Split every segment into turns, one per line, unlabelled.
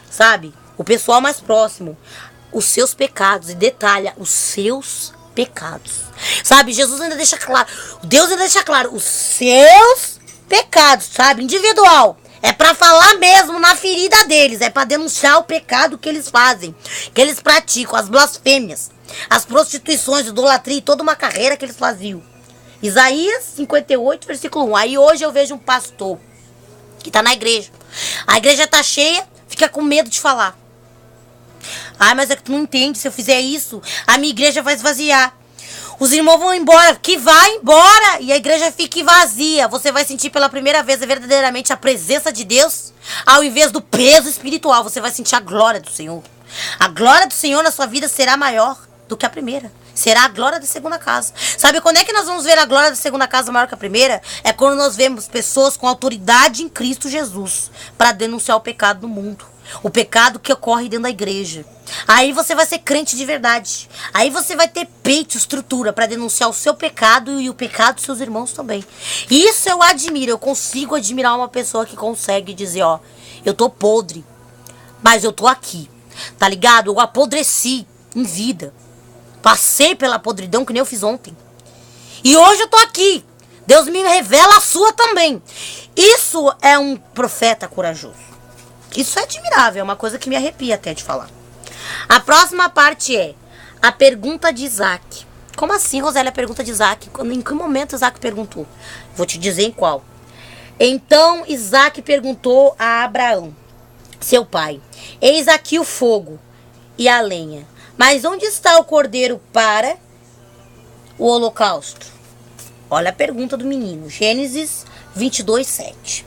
sabe? O pessoal mais próximo. Os seus pecados. E detalha, os seus pecados. Sabe? Jesus ainda deixa claro. Deus ainda deixa claro. Os seus pecados, sabe? Individual. É pra falar mesmo na ferida deles. É pra denunciar o pecado que eles fazem. Que eles praticam. As blasfêmias. As prostituições, idolatria e toda uma carreira que eles faziam. Isaías 58, versículo 1. Aí hoje eu vejo um pastor que tá na igreja. A igreja tá cheia, fica com medo de falar. Ai, mas é que tu não entende. Se eu fizer isso, a minha igreja vai esvaziar. Os irmãos vão embora. Que vai embora. E a igreja fique vazia. Você vai sentir pela primeira vez verdadeiramente a presença de Deus. Ao invés do peso espiritual, você vai sentir a glória do Senhor. A glória do Senhor na sua vida será maior do que a primeira. Será a glória da segunda casa. Sabe quando é que nós vamos ver a glória da segunda casa maior que a primeira? É quando nós vemos pessoas com autoridade em Cristo Jesus para denunciar o pecado do mundo. O pecado que ocorre dentro da igreja. Aí você vai ser crente de verdade. Aí você vai ter peito, estrutura para denunciar o seu pecado e o pecado dos seus irmãos também. Isso eu admiro. Eu consigo admirar uma pessoa que consegue dizer, ó, eu tô podre, mas eu tô aqui. Tá ligado? Eu apodreci em vida. Passei pela podridão que nem eu fiz ontem. E hoje eu tô aqui. Deus me revela a sua também. Isso é um profeta corajoso. Isso é admirável, é uma coisa que me arrepia até de falar. A próxima parte é a pergunta de Isaac. Como assim, Rosélia, a pergunta de Isaac? Em que momento Isaac perguntou? Vou te dizer em qual. Então Isaac perguntou a Abraão, seu pai: eis aqui o fogo e a lenha, mas onde está o cordeiro para o holocausto? Olha a pergunta do menino. Gênesis 22, 7.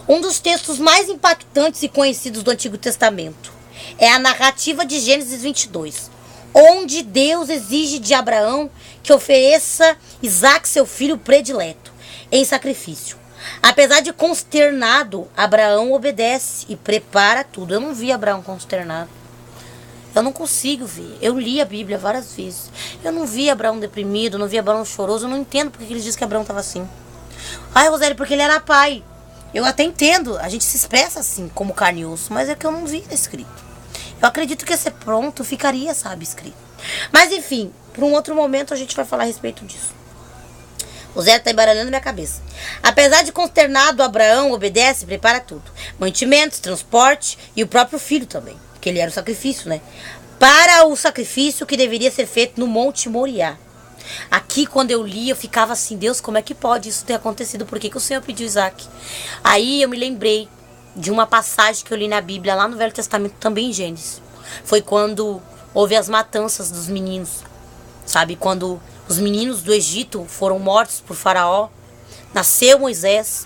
Um dos textos mais impactantes e conhecidos do Antigo Testamento é a narrativa de Gênesis 22, onde Deus exige de Abraão que ofereça Isaac, seu filho predileto, em sacrifício. Apesar de consternado, Abraão obedece e prepara tudo. Eu não vi Abraão consternado. Eu não consigo ver. Eu li a Bíblia várias vezes. Eu não vi Abraão deprimido, não vi Abraão choroso. Eu não entendo porque ele diz que Abraão estava assim. Ai, Rosélio, porque ele era pai. Eu até entendo. A gente se expressa assim, como carne e osso. Mas é que eu não vi escrito. Eu acredito que esse pronto ficaria, sabe, escrito. Mas enfim, para um outro momento a gente vai falar a respeito disso. O Zé está embaralhando minha cabeça. Apesar de consternado, Abraão obedece e prepara tudo. Mantimentos, transporte e o próprio filho também. Porque ele era o sacrifício, né? Para o sacrifício que deveria ser feito no Monte Moriá. Aqui, quando eu li, eu ficava assim: Deus, como é que pode isso ter acontecido? Por que o Senhor pediu Isaac? Aí eu me lembrei de uma passagem que eu li na Bíblia, lá no Velho Testamento, também em Gênesis. Foi quando houve as matanças dos meninos. Sabe? Quando os meninos do Egito foram mortos por Faraó. Nasceu Moisés.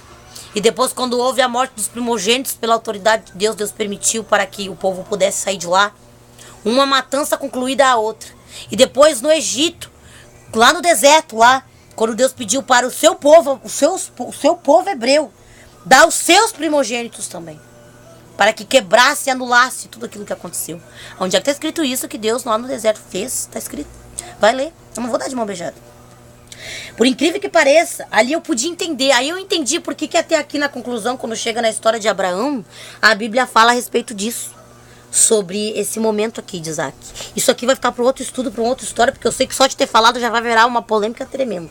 E depois, quando houve a morte dos primogênitos pela autoridade de Deus, Deus permitiu para que o povo pudesse sair de lá. Uma matança concluída a outra. E depois no Egito, lá no deserto, lá, quando Deus pediu para o seu povo, o seu povo hebreu, dar os seus primogênitos também. Para que quebrasse e anulasse tudo aquilo que aconteceu. Onde é que está escrito isso que Deus lá no deserto fez? Está escrito. Vai ler. Eu não vou dar de mão beijada. Por incrível que pareça, ali eu podia entender. Aí eu entendi por que até aqui na conclusão, quando chega na história de Abraão, a Bíblia fala a respeito disso. Sobre esse momento aqui de Isaac. Isso aqui vai ficar para outro estudo, para outra história, porque eu sei que só de ter falado já vai virar uma polêmica tremenda.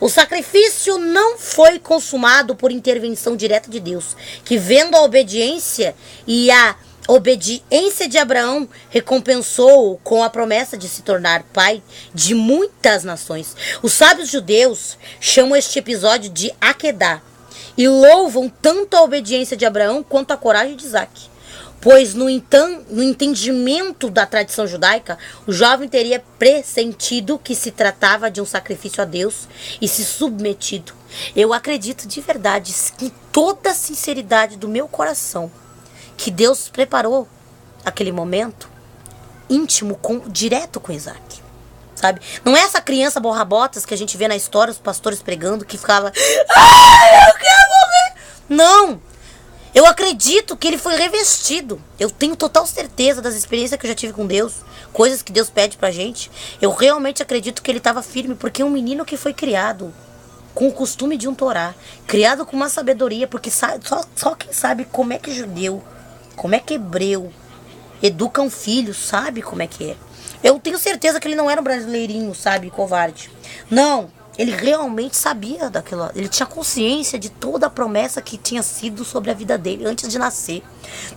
O sacrifício não foi consumado por intervenção direta de Deus, que vendo a obediência e a obediência de Abraão, recompensou-o com a promessa de se tornar pai de muitas nações. Os sábios judeus chamam este episódio de Akedah e louvam tanto a obediência de Abraão quanto a coragem de Isaac. Pois no entendimento da tradição judaica, o jovem teria pressentido que se tratava de um sacrifício a Deus e se submetido. Eu acredito de verdade, com toda a sinceridade do meu coração, que Deus preparou aquele momento íntimo, direto com Isaac. Sabe? Não é essa criança borrabotas que a gente vê na história, os pastores pregando, que ficava: ai, eu quero morrer. Não! Eu acredito que ele foi revestido. Eu tenho total certeza das experiências que eu já tive com Deus, coisas que Deus pede pra gente. Eu realmente acredito que ele estava firme, porque é um menino que foi criado com o costume de um Torá, criado com uma sabedoria, porque só quem sabe como é que judeu Como é que hebreu educa um filho, sabe como é que é. Eu tenho certeza que ele não era um brasileirinho, sabe, covarde. Não, ele realmente sabia daquilo. Ele tinha consciência de toda a promessa que tinha sido sobre a vida dele antes de nascer.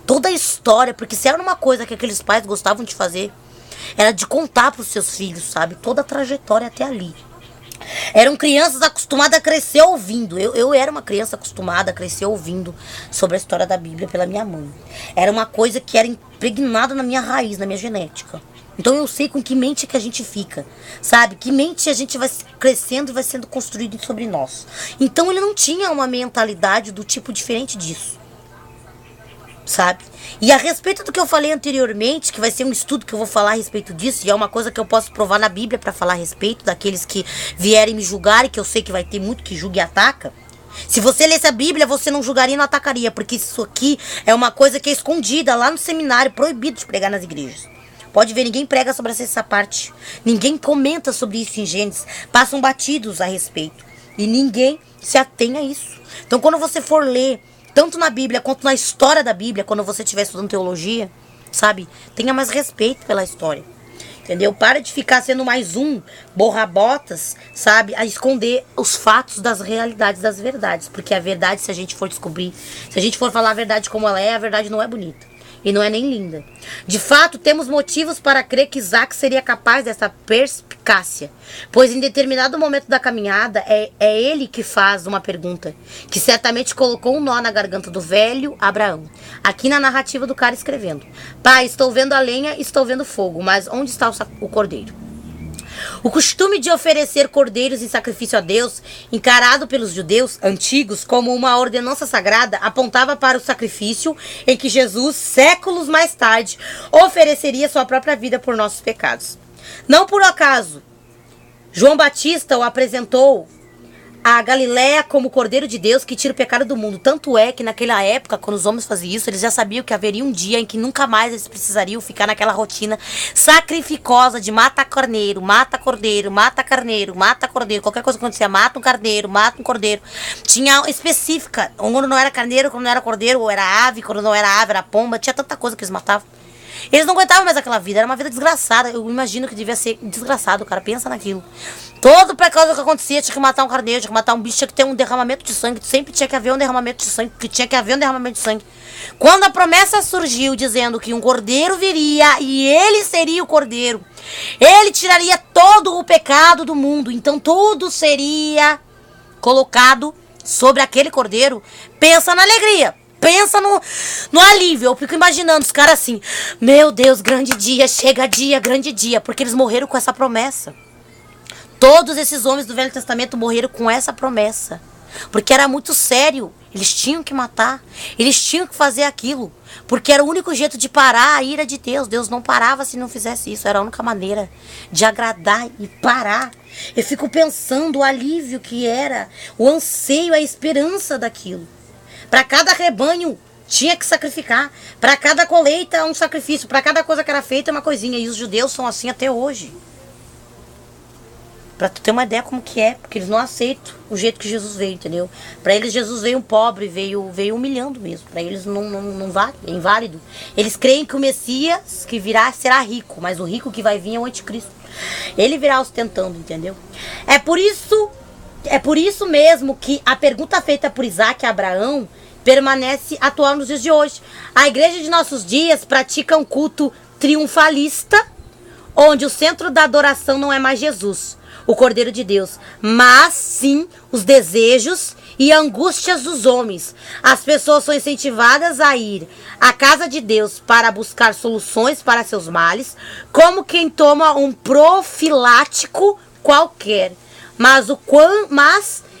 Toda a história, porque se era uma coisa que aqueles pais gostavam de fazer, era de contar para os seus filhos, sabe, toda a trajetória até ali. Eram crianças acostumadas a crescer ouvindo. Eu era uma criança acostumada a crescer ouvindo sobre a história da Bíblia pela minha mãe. Era uma coisa que era impregnada na minha raiz, na minha genética. Então eu sei com que mente que a gente fica, sabe? Que mente a gente vai crescendo e vai sendo construído sobre nós. Então ele não tinha uma mentalidade do tipo diferente disso, sabe? E a respeito do que eu falei anteriormente, que vai ser um estudo que eu vou falar a respeito disso, e é uma coisa que eu posso provar na Bíblia para falar a respeito daqueles que vierem me julgar, e que eu sei que vai ter muito que julga e ataca. Se você lesse a Bíblia, você não julgaria e não atacaria, porque isso aqui é uma coisa que é escondida lá no seminário, proibido de pregar nas igrejas. Pode ver, ninguém prega sobre essa parte. Ninguém comenta sobre isso em Gênesis. Passam batidos a respeito. E ninguém se atém a isso. Então, quando você for ler, tanto na Bíblia quanto na história da Bíblia, quando você estiver estudando teologia, sabe? Tenha mais respeito pela história. Entendeu? Para de ficar sendo mais um borra-botas, sabe? A esconder os fatos das realidades, das verdades. Porque a verdade, se a gente for descobrir, se a gente for falar a verdade como ela é, a verdade não é bonita. E não é nem linda. De fato, temos motivos para crer que Isaac seria capaz dessa perspicácia. Pois em determinado momento da caminhada, é ele que faz uma pergunta, que certamente colocou um nó na garganta do velho Abraão. Aqui na narrativa do cara escrevendo: Pai, estou vendo a lenha, estou vendo fogo, mas onde está o cordeiro? O costume de oferecer cordeiros em sacrifício a Deus, encarado pelos judeus antigos como uma ordenança sagrada, apontava para o sacrifício em que Jesus, séculos mais tarde, ofereceria sua própria vida por nossos pecados. Não por acaso, João Batista o apresentou a Galileia como o Cordeiro de Deus que tira o pecado do mundo. Tanto é que naquela época, quando os homens faziam isso, eles já sabiam que haveria um dia em que nunca mais eles precisariam ficar naquela rotina sacrificosa de mata cordeiro, mata cordeiro, mata carneiro, mata cordeiro. Qualquer coisa que acontecia, mata um carneiro, mata um cordeiro. Tinha específica, quando não era carneiro, quando não era cordeiro, ou era ave, quando não era ave, era pomba. Tinha tanta coisa que eles matavam. Eles não aguentavam mais aquela vida, era uma vida desgraçada. Eu imagino que devia ser desgraçado, cara, pensa naquilo. Todo pecado que acontecia, tinha que matar um carneiro, tinha que matar um bicho, tinha que ter um derramamento de sangue. Sempre tinha que haver um derramamento de sangue, porque tinha que haver um derramamento de sangue. Quando a promessa surgiu dizendo que um cordeiro viria e ele seria o cordeiro, ele tiraria todo o pecado do mundo, então tudo seria colocado sobre aquele cordeiro. Pensa na alegria. Pensa no alívio. Eu fico imaginando os caras assim: meu Deus, grande dia, chega dia, grande dia. Porque eles morreram com essa promessa. Todos esses homens do Velho Testamento morreram com essa promessa. Porque era muito sério. Eles tinham que matar. Eles tinham que fazer aquilo. Porque era o único jeito de parar a ira de Deus. Deus não parava se não fizesse isso. Era a única maneira de agradar e parar. Eu fico pensando o alívio que era, o anseio, a esperança daquilo. Para cada rebanho tinha que sacrificar. Para cada colheita um sacrifício. Para cada coisa que era feita uma coisinha. E os judeus são assim até hoje. Para tu ter uma ideia como que é. Porque eles não aceitam o jeito que Jesus veio, entendeu? Para eles Jesus veio pobre, veio humilhando mesmo. Para eles não vale, é inválido. Eles creem que o Messias que virá será rico. Mas o rico que vai vir é o anticristo. Ele virá ostentando, entendeu? É por isso mesmo que a pergunta feita por Isaac a Abraão permanece atual nos dias de hoje. A igreja de nossos dias pratica um culto triunfalista, onde o centro da adoração não é mais Jesus, o Cordeiro de Deus, mas sim os desejos e angústias dos homens. As pessoas são incentivadas a ir à casa de Deus para buscar soluções para seus males, como quem toma um profilático qualquer.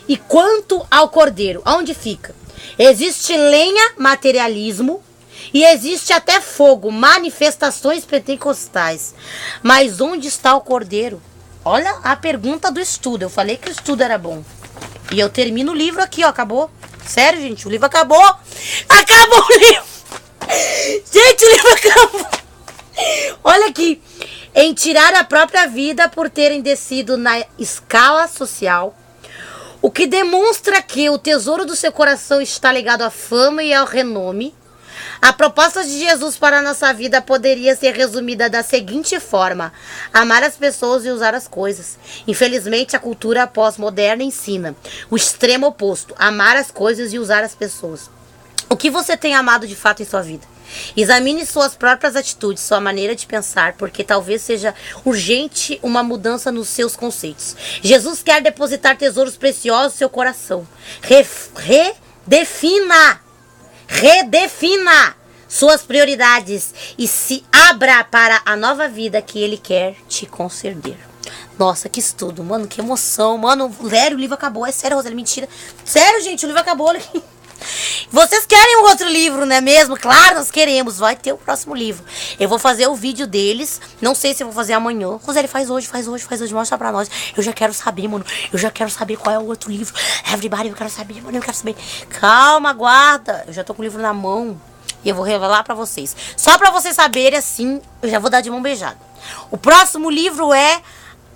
E quanto ao cordeiro, aonde fica? Existe lenha, materialismo, e existe até fogo, manifestações pentecostais. Mas onde está o cordeiro? Olha a pergunta do estudo. Eu falei que o estudo era bom. E eu termino o livro aqui, ó, acabou. Sério, gente, o livro acabou. Acabou o livro. Gente, o livro acabou. Olha aqui. Em tirar a própria vida por terem descido na escala social, o que demonstra que o tesouro do seu coração está ligado à fama e ao renome. A proposta de Jesus para a nossa vida poderia ser resumida da seguinte forma: amar as pessoas e usar as coisas. Infelizmente, a cultura pós-moderna ensina o extremo oposto: amar as coisas e usar as pessoas. O que você tem amado de fato em sua vida? Examine suas próprias atitudes, sua maneira de pensar, porque talvez seja urgente uma mudança nos seus conceitos. Jesus quer depositar tesouros preciosos no seu coração. Redefina suas prioridades e se abra para a nova vida que Ele quer te conceder. Nossa, que estudo, mano, que emoção. Mano, sério, o livro acabou. É sério, Roseli, mentira. Sério, gente, o livro acabou. Vocês querem um outro livro, não é mesmo? Claro, nós queremos. Vai ter o próximo livro. Eu vou fazer o vídeo deles. Não sei se eu vou fazer amanhã. Roseli, faz hoje. Mostra pra nós. Eu já quero saber, mano. Eu já quero saber qual é o outro livro. Everybody, eu quero saber, mano. Eu quero saber. Calma, aguarda. Eu já tô com o livro na mão. E eu vou revelar pra vocês. Só pra vocês saberem, assim, eu já vou dar de mão beijada. O próximo livro é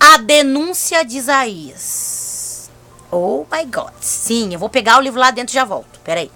A Denúncia de Isaías. Oh my God. Sim, eu vou pegar o livro lá dentro e já volto. Pera aí.